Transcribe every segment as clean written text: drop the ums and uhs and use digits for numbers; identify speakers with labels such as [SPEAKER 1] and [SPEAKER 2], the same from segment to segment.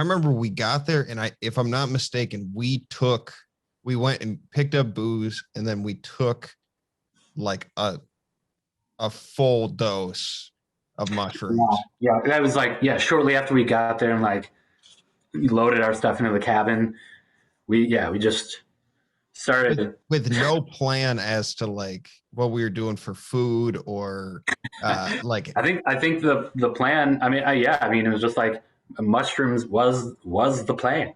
[SPEAKER 1] remember we got there, and if I'm not mistaken, we went and picked up booze, and then we took like a full dose of mushrooms.
[SPEAKER 2] Yeah, that was like, shortly after we got there and like we loaded our stuff into the cabin. We just started
[SPEAKER 1] with no plan as to like what we were doing for food or like.
[SPEAKER 2] I think the plan. I mean, it was just like mushrooms was the plan.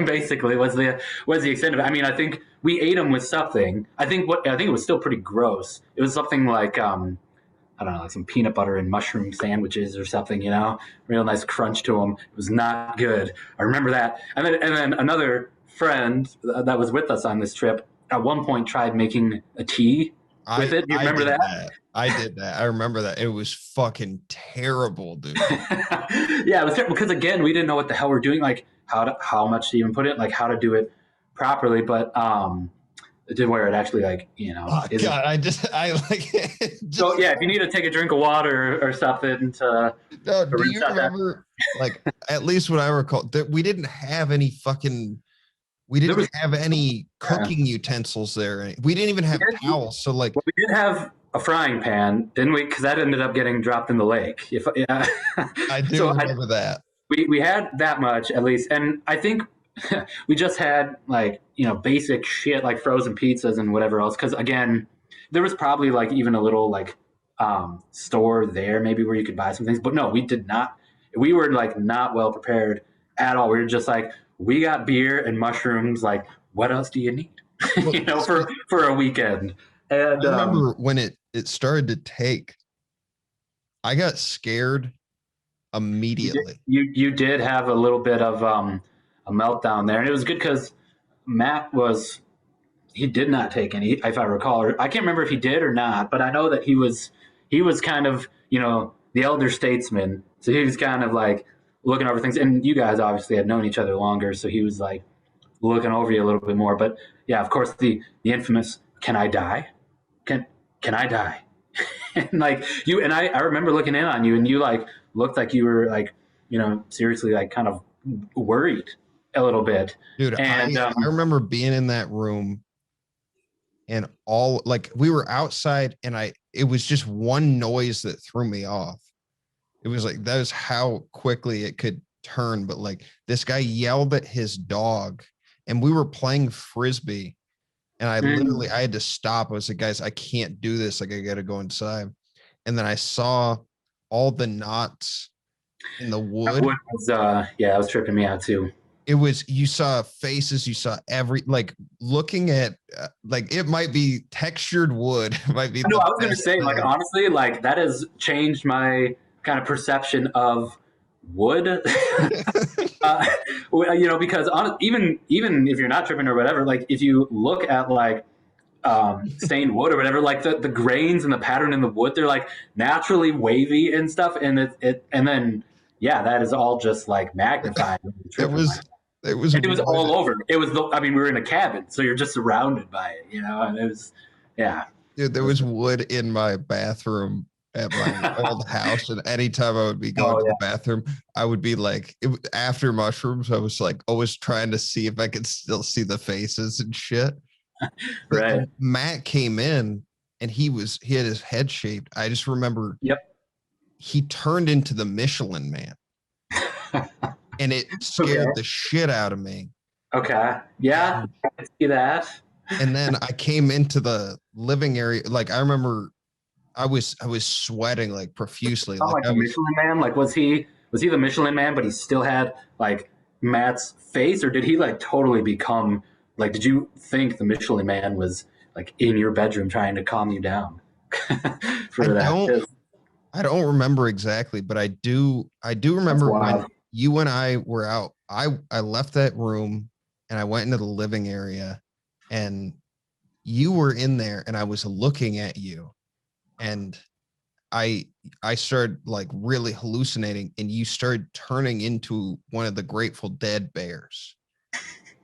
[SPEAKER 2] Basically, was the extent of it. I mean, I think we ate them with something. I think it was still pretty gross. It was something like I don't know, like some peanut butter and mushroom sandwiches or something. Real nice crunch to them. It was not good. I remember that. And then another friend that was with us on this trip at one point tried making a tea with it. Do you remember that?
[SPEAKER 1] I did that. I remember that. It was fucking terrible, dude.
[SPEAKER 2] Yeah, it was terrible because again, we didn't know what the hell we're doing, like how much to even put it, like how to do it properly. But it did where it actually like
[SPEAKER 1] Oh, God, I like it.
[SPEAKER 2] So yeah, if you need to take a drink of water or something to.
[SPEAKER 1] No, do you remember? Like at least what I recall, that we didn't have any fucking. We didn't have any cooking utensils there. We didn't even have towels. So like,
[SPEAKER 2] we did have a frying pan, didn't we? Because that ended up getting dropped in the lake.
[SPEAKER 1] I do remember that.
[SPEAKER 2] We had that much at least, and I think we just had like basic shit like frozen pizzas and whatever else. Because again, there was probably like even a little like store there maybe where you could buy some things, but no, we did not. We were like not well prepared at all. We were just like, we got beer and mushrooms. Like, what else do you need? For a weekend. And
[SPEAKER 1] I remember when it started to take. I got scared immediately.
[SPEAKER 2] You did have a little bit of a meltdown there, and it was good because Matt he did not take any, if I recall. I can't remember if he did or not, but I know that he was kind of the elder statesman, so he was kind of like looking over things, and you guys obviously had known each other longer, so he was like looking over you a little bit more. But yeah, of course, the infamous "Can I die? Can I die?" And like you and I remember looking in on you, and you like looked like you were like seriously like kind of worried a little bit.
[SPEAKER 1] Dude, and I remember being in that room, and all like we were outside, and it was just one noise that threw me off. It was like, that was how quickly it could turn. But like this guy yelled at his dog, and we were playing Frisbee, and I had to stop. I was like, guys, I can't do this. Like I got to go inside. And then I saw all the knots in the wood.
[SPEAKER 2] That wood was, that was tripping me out too.
[SPEAKER 1] You saw faces, you saw looking at like, it might be textured wood. It might be.
[SPEAKER 2] No, I was going to say like, honestly, like that has changed my kind of perception of wood, because even if you're not tripping or whatever, like if you look at like stained wood or whatever, like the grains and the pattern in the wood, they're like naturally wavy and stuff, and and then that is all just like magnified.
[SPEAKER 1] It was
[SPEAKER 2] all over. It was we were in a cabin, so you're just surrounded by it, and it was
[SPEAKER 1] Dude, there was wood in my bathroom at my old house, and anytime I would be going to the bathroom, I would be like, after mushrooms, I was like always trying to see if I could still see the faces and shit.
[SPEAKER 2] Right.
[SPEAKER 1] Matt came in, and he had his head shaved. I just remember he turned into the Michelin Man, and it scared the shit out of me.
[SPEAKER 2] Okay. Yeah, I can see that.
[SPEAKER 1] And then I came into the living area. Like I remember I was sweating like profusely.
[SPEAKER 2] Like a Michelin Man? Like was he the Michelin Man, but he still had like Matt's face, or did he like totally become like, did you think the Michelin Man was like in your bedroom trying to calm you down?
[SPEAKER 1] I don't remember exactly, but I do remember when you and I were out. I left that room and I went into the living area, and you were in there, and I was looking at you. And I started like really hallucinating, and you started turning into one of the Grateful Dead bears.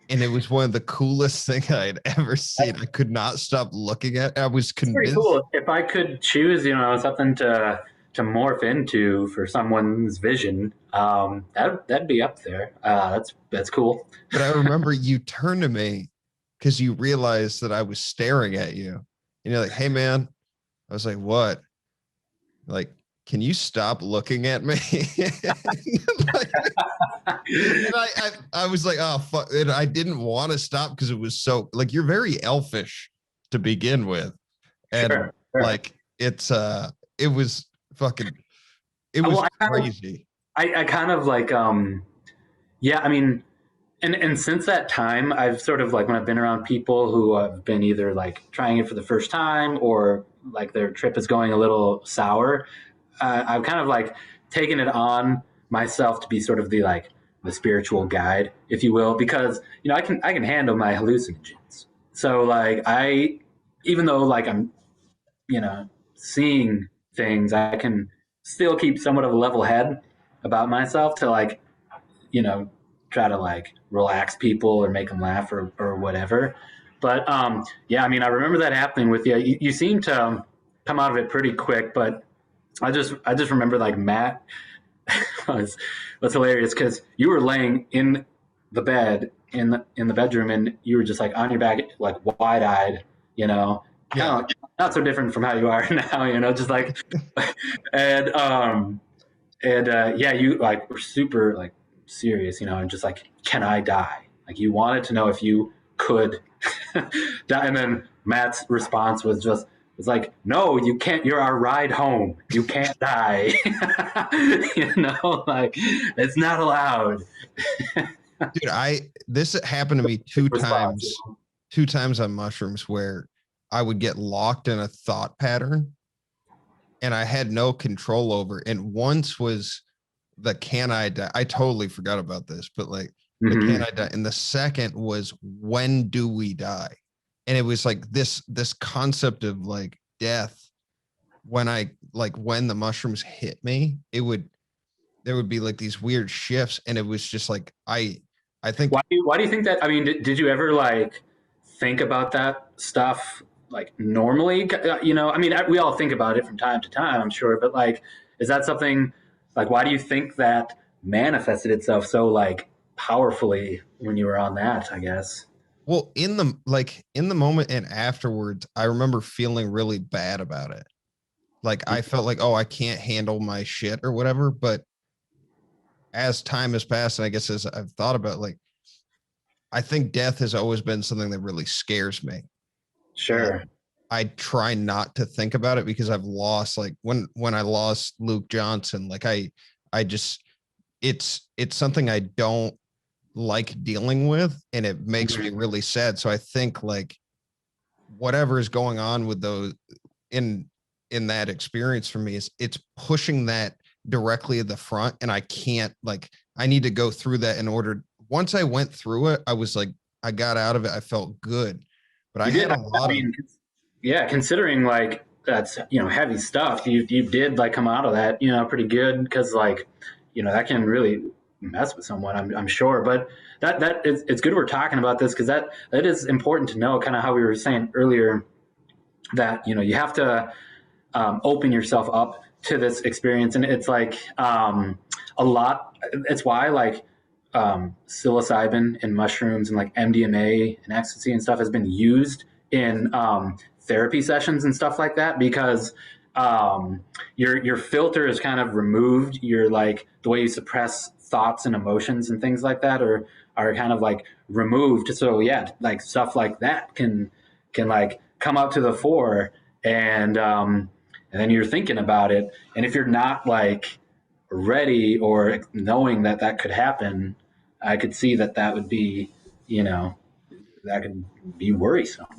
[SPEAKER 1] And it was one of the coolest things I'd ever seen. I could not stop looking at it. I was convinced.
[SPEAKER 2] Pretty cool. If I could choose, something to morph into for someone's vision, that'd be up there. That's cool.
[SPEAKER 1] But I remember you turned to me because you realized that I was staring at you, and you're like, "Hey, man." I was like, "What?" Like, can you stop looking at me? Like, and I was like, "Oh fuck!" And I didn't want to stop because it was so like you're very elfish to begin with, and
[SPEAKER 2] Sure.
[SPEAKER 1] like it was fucking, it was crazy.
[SPEAKER 2] I kind of like, yeah, I mean, and since that time, I've sort of like when I've been around people who have been either like trying it for the first time or like their trip is going a little sour, I've kind of like taken it on myself to be sort of the spiritual guide, if you will, because I can handle my hallucinogens. So like even though like I'm seeing things, I can still keep somewhat of a level head about myself to like try to like relax people or make them laugh or whatever. But yeah, I mean, I remember that happening with you. You seem to come out of it pretty quick, but I just remember like Matt was hilarious because you were laying in the bed in the bedroom and you were just like on your back, like wide eyed, kind of not so different from how you are now, just like, and yeah, you like were super like serious, and just like, can I die? Like you wanted to know if you could die. And then Matt's response was like, no, you can't. You're our ride home. You can't die. Like it's not allowed.
[SPEAKER 1] Dude, this happened to me two times on mushrooms where I would get locked in a thought pattern and I had no control over. And once was the can I die? I totally forgot about this, but like the can I die? And the second was when do we die? And it was like this concept of like death. When the mushrooms hit me, there would be like these weird shifts, and it was just like I think.
[SPEAKER 2] Why do you think that? I mean, did you ever like think about that stuff like normally? I mean, we all think about it from time to time, I'm sure, but like, is that something like? Why do you think that manifested itself so like powerfully when you were on that? I guess.
[SPEAKER 1] Well, in the moment and afterwards, I remember feeling really bad about it. Like I felt like, oh, I can't handle my shit or whatever. But as time has passed, and I guess as I've thought about, like, I think death has always been something that really scares me.
[SPEAKER 2] Sure.
[SPEAKER 1] And I try not to think about it because I've lost, like when I lost Luke Johnson, like I just, it's something I don't like dealing with, and it makes me really sad. So I think like whatever is going on with those in that experience for me is it's pushing that directly at the front, and I can't, like, I need to go through that in order. Once I went through it, I was like, I got out of it, I felt good, but I had a lot of,
[SPEAKER 2] yeah, considering like that's heavy stuff, you did like come out of that pretty good, because like that can really mess with someone, I'm sure. But it's good we're talking about this, because that is important to know, kind of how we were saying earlier, that you have to open yourself up to this experience. And it's like a lot, it's why like psilocybin and mushrooms and like MDMA and ecstasy and stuff has been used in therapy sessions and stuff like that, because your filter is kind of removed. You're like, the way you suppress thoughts and emotions and things like that are kind of like removed. So yeah, like stuff like that can like come up to the fore, and then you're thinking about it. And if you're not like ready or knowing that could happen, I could see that would be, that could be worrisome.